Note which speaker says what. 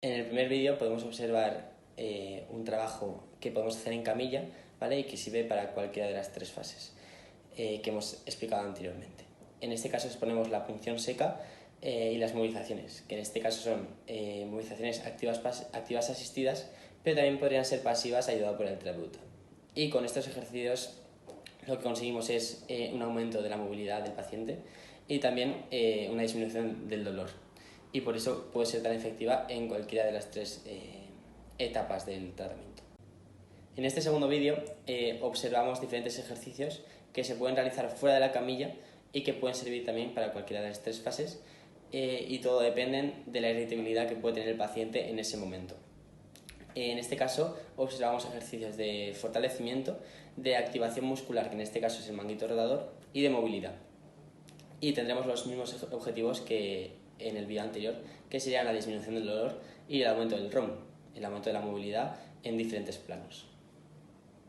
Speaker 1: En el primer vídeo podemos observar un trabajo que podemos hacer en camilla, ¿vale? Y que sirve para cualquiera de las tres fases que hemos explicado anteriormente. En este caso exponemos la punción seca y las movilizaciones, que en este caso son movilizaciones activas asistidas, pero también podrían ser pasivas ayudadas por el tributo. Y con estos ejercicios lo que conseguimos es un aumento de la movilidad del paciente y también una disminución del dolor. Y por eso puede ser tan efectiva en cualquiera de las tres etapas del tratamiento. En este segundo vídeo observamos diferentes ejercicios que se pueden realizar fuera de la camilla y que pueden servir también para cualquiera de las tres fases y todo depende de la irritabilidad que puede tener el paciente en ese momento. En este caso observamos ejercicios de fortalecimiento, de activación muscular, que en este caso es el manguito rodador, y de movilidad. Y tendremos los mismos objetivos que en el vídeo anterior, que serían la disminución del dolor y el aumento del ROM, el aumento de la movilidad en diferentes planos.